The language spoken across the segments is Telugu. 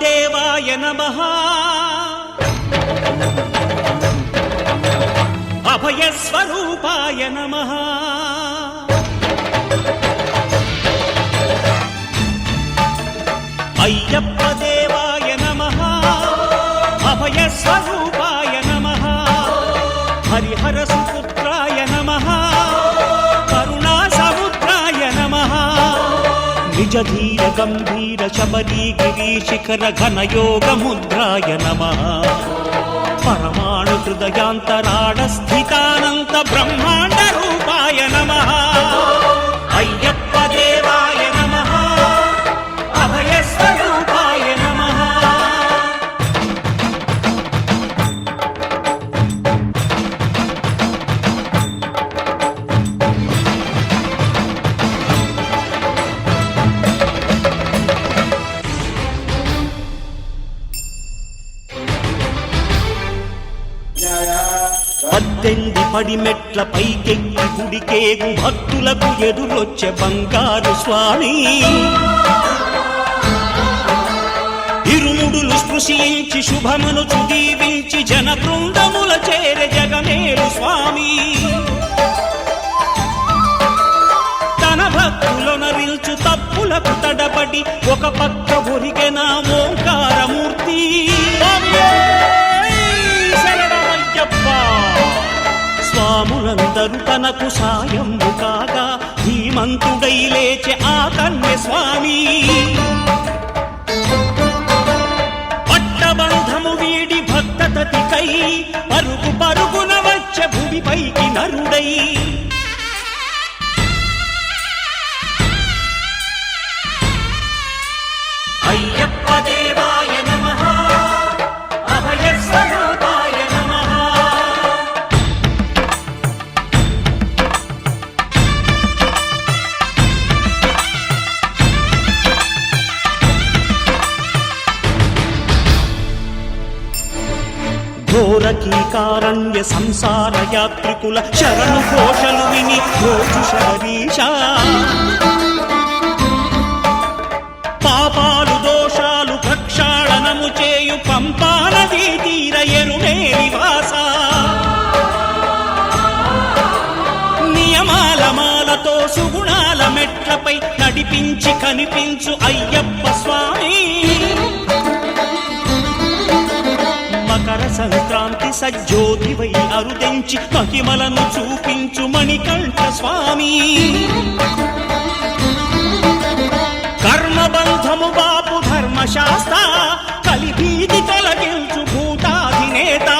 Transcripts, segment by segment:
దేవాయ నమః అభయస్వరూపాయ నమః అయ్యప్ప దేవాయ నమః అభయస్వరూపాయ నమః హరిహర సుపుత్రాయ నమః కరుణా సముద్రాయ నమః నిజ ధీర గంభీర శబరీ గిరీశిఖర ఘనయోగ ముద్రాయ నమః పరమాణు హృదయాంతరాళ స్థితానంత బ్రహ్మాండ రూపాయ నమః అయ్యప్ప దేవాయ నమః అభయస్వరూపాయ నమః పద్దెంది పడిమెట్ల పైకెక్కి గుడికేగు భక్తులకు ఎదురొచ్చే బంగారు స్వామి ఇరుముడులు స్పృశించి శుభమును చుదీవించి జన బృందముల చేరే జగమేలు స్వామి తన భక్తులొనరిల్చు తప్పులకు తడబడి ఒక పక్క ఒరిగెన ఓంకారమూర్తి స్వాములందరూ తనకు సాయము కాగా ధీమంతుడై లేచే ఆ కన్య స్వామి పట్టబంధము వీడి భక్తతతికై పరుగు పరుగున వచ్చే భూమిపైకి నరుడై అయ్యప్ప దేవాయ నమః అభయస్వరూపాయ నమః ఘోరకీకారణ్య సంసార యాత్రికుల శరణు ఘోషలు విని రోజు శబరీష పాపాలు దోషాలు ప్రక్షాళనము చేయు పంపానదీ తీర ఎరుమే నివాస నియమాల మాలతో సుగుణాల మెట్లపై నడిపించి కనిపించు అయ్యప్ప స్వామి మకర సంక్రాంతి సజ్జోతివై అరుదెంచి మహిమలను చూపించు మణికంఠ స్వామి కర్మబంధము బాపు ధర్మశాస్త్ర కలిభీతి తొలగించు భూతాధినేత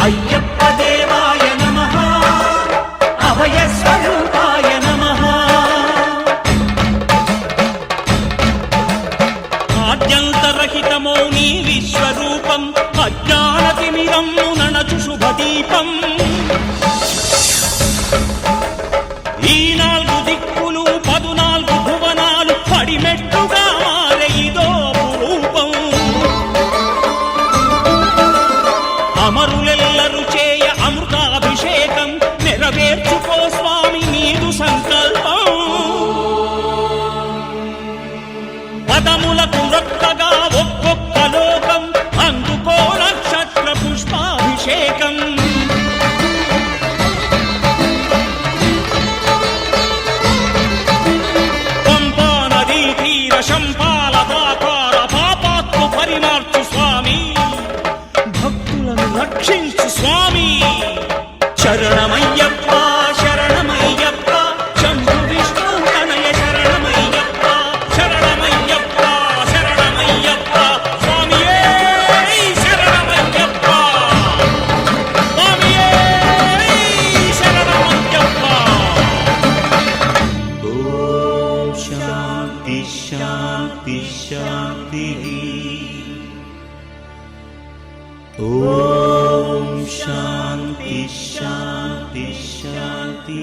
అయ్యప్ప దేవాయ నమః అభయస్వరూపాయ నమః ఆద్యంతరహితమో నీ విశ్వరూపం అజ్ఞానతిమిరము నణచు శుభదీపం ఈ 4 దిక్కులు 14 భువనాలు పడిమెట్టుగా మారే ఇదో రూపం అమరులెల్లరు చేయ అమృతాభిషేకం నెరవేర్చుకో స్వామి నీదు సంకల్పం పదములకు రొక్కగా ఒక్కొక్క లోకం అందుకో నక్షత్ర పుష్పాభిషేకం శంపాలదాకార పాపాత్మ పరిమార్చు స్వామి భక్తులను రక్షించు స్వామి శరణమయ్యప్ప శరణమయ్యప్ప శంభు విష్ణు తనయ శరణమయ్యప్ప శరణమయ్యప్ప శరణమయ్యప్ప స్వామియే శరణమయ్యప్ప స్వామియే శరణమయ్యప్ప ఓం శాంతి శాంతి శాంతి ఓం శాంతి శాంతి శాంతి